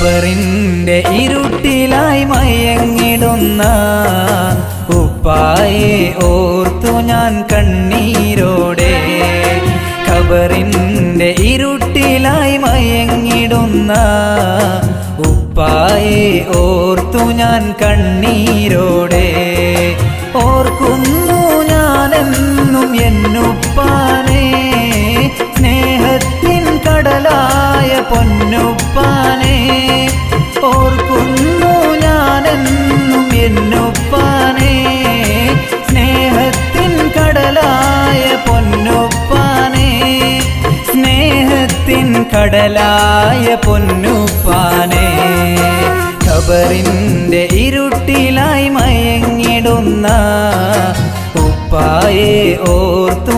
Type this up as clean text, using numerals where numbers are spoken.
ഖബറിന്റെ ഇരുട്ടിലായി മയങ്ങിടുന്ന ഉപ്പായെ ഓർത്തു ഞാൻ കണ്ണീരോടെ. ഖബറിന്റെ ഇരുട്ടിലായി മയങ്ങിടുന്ന ഉപ്പായെ ഓർത്തു ഞാൻ കണ്ണീരോടെ. ഓർക്കുന്നു ഞാനെന്നും എന്നുപ്പാനെ, സ്നേഹത്തിൻ കടലായ പൊന്നുപ്പാനെ. ഓർക്കുന്നു ഞാനെന്നും എന്നുപ്പാനെ, സ്നേഹത്തിൻ കടലായ പൊന്നുപ്പാനെ. സ്നേഹത്തിൻ കടലായ പൊന്നുപ്പാനെ. ഖബറിന്റെ ഇരുട്ടിലായി മയങ്ങിടുന്ന ഉപ്പായെ ഓർത്തു